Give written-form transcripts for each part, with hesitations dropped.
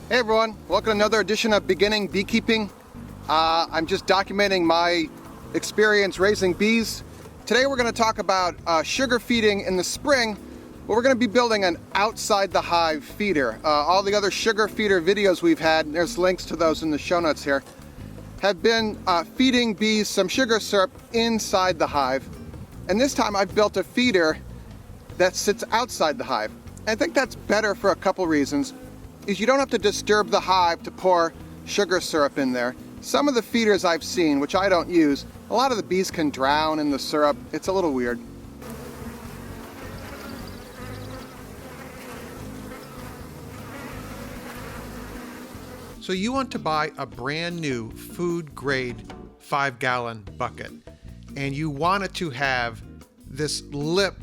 Hey everyone, welcome to another edition of Beginning Beekeeping. I'm just documenting my experience raising bees. Today we're going to talk about sugar feeding in the spring, but we're going to be building an outside the hive feeder. All the other sugar feeder videos we've had, and there's links to those in the show notes here, have been feeding bees some sugar syrup inside the hive. And this time I've built a feeder that sits outside the hive. And I think that's better for a couple reasons. Is you don't have to disturb the hive to pour sugar syrup in there. Some of the feeders I've seen, which I don't use, a lot of the bees can drown in the syrup. It's a little weird. So you want to buy a brand new food grade 5-gallon bucket, and you want it to have this lip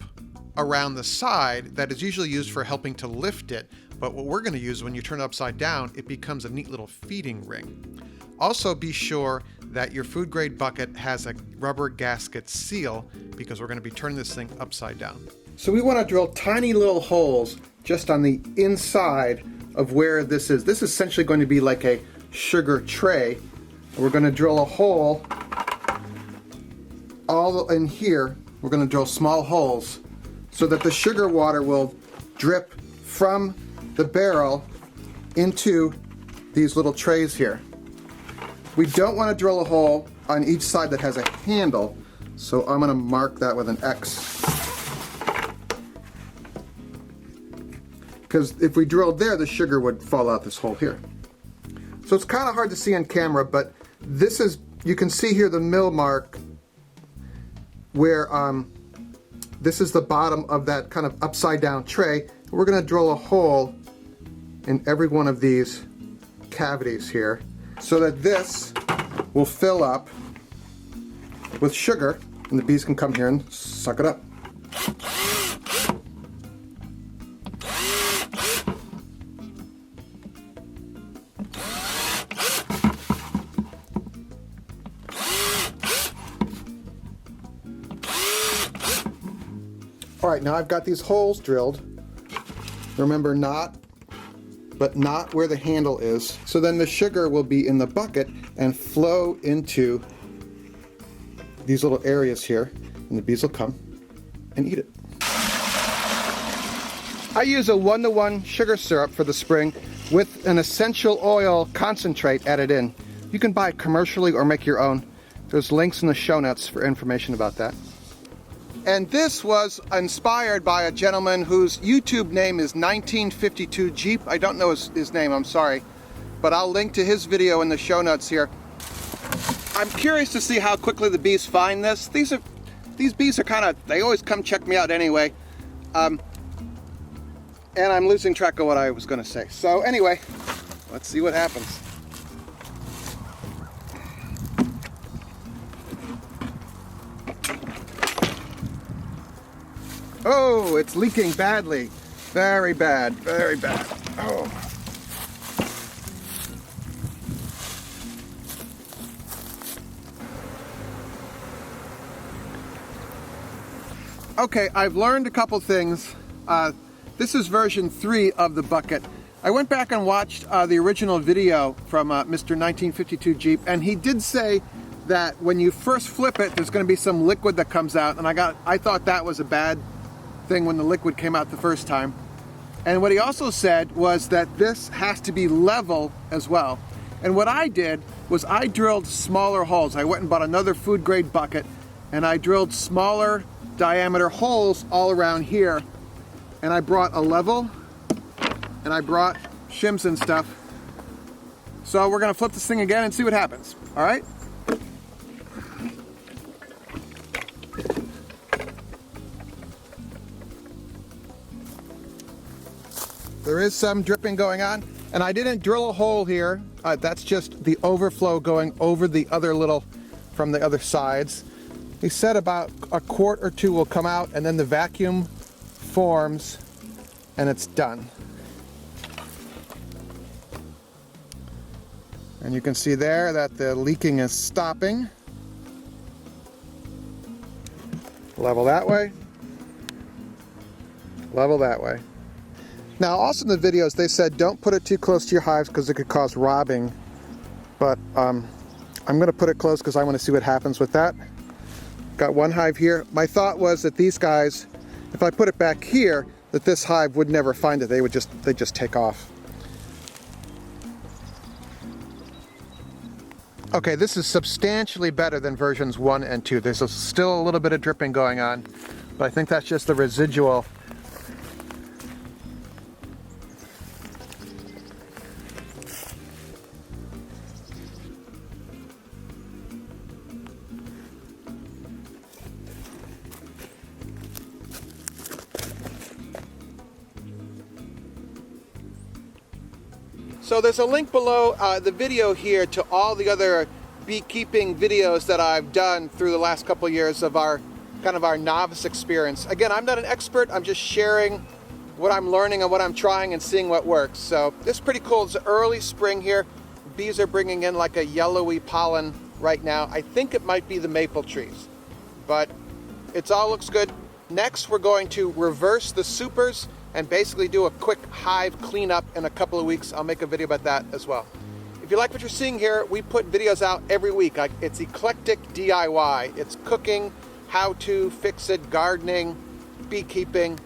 around the side that is usually used for helping to lift it. But what we're going to use when you turn it upside down, it becomes a neat little feeding ring. Also be sure that your food grade bucket has a rubber gasket seal because we're going to be turning this thing upside down. So we want to drill tiny little holes just on the inside of where this is. This is essentially going to be like a sugar tray. We're going to drill a hole all in here. We're going to drill small holes so that the sugar water will drip from the barrel into these little trays here. We don't want to drill a hole on each side that has a handle, so I'm going to mark that with an X. Because if we drilled there, the sugar would fall out this hole here. So it's kind of hard to see on camera, but this is, you can see here the mill mark where this is the bottom of that kind of upside down tray. We're going to drill a hole in every one of these cavities here so that this will fill up with sugar and the bees can come here and suck it up. All right, now I've got these holes drilled. Remember, not where the handle is. So then the sugar will be in the bucket and flow into these little areas here, and the bees will come and eat it. I use a 1-to-1 sugar syrup for the spring with an essential oil concentrate added in. You can buy it commercially or make your own. There's links in the show notes for information about that. And this was inspired by a gentleman whose YouTube name is 1952 Jeep. I don't know his name, I'm sorry. But I'll link to his video in the show notes here. I'm curious to see how quickly the bees find this. These bees are kind of, they always come check me out anyway. And I'm losing track of what I was going to say. So anyway, let's see what happens. Oh, it's leaking badly. Very bad, very bad. Oh. Okay, I've learned a couple things. This is version 3 of the bucket. I went back and watched the original video from Mr. 1952 Jeep, and he did say that when you first flip it, there's going to be some liquid that comes out, and I thought that was a bad thing when the liquid came out the first time. And what he also said was that this has to be level as well. And what I did was I drilled smaller holes. I went and bought another food grade bucket and I drilled smaller diameter holes all around here. And I brought a level and I brought shims and stuff. So we're gonna flip this thing again and see what happens. All right? There is some dripping going on, and I didn't drill a hole here. That's just the overflow going over the other little, from the other sides. He said about a quart or two will come out, and then the vacuum forms, and it's done. And you can see there that the leaking is stopping. Level that way. Level that way. Now, also in the videos, they said don't put it too close to your hives because it could cause robbing. But I'm going to put it close because I want to see what happens with that. Got one hive here. My thought was that these guys, if I put it back here, that this hive would never find it. They'd just take off. Okay, this is substantially better than versions 1 and 2. There's still a little bit of dripping going on, but I think that's just the residual. So there's a link below the video here to all the other beekeeping videos that I've done through the last couple of years of our kind of our novice experience. Again, I'm not an expert, I'm just sharing what I'm learning and what I'm trying and seeing what works. So this is pretty cool. It's early spring here. Bees are bringing in like a yellowy pollen right now. I think it might be the maple trees, but it all looks good. Next, we're going to reverse the supers and basically do a quick hive cleanup in a couple of weeks. I'll make a video about that as well. If you like what you're seeing here, we put videos out every week. It's eclectic DIY. It's cooking, how to, fix it, gardening, beekeeping.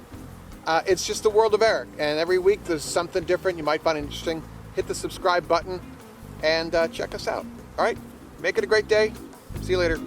It's just the world of Eric. And every week there's something different you might find interesting. Hit the subscribe button and check us out. All right, make it a great day. See you later.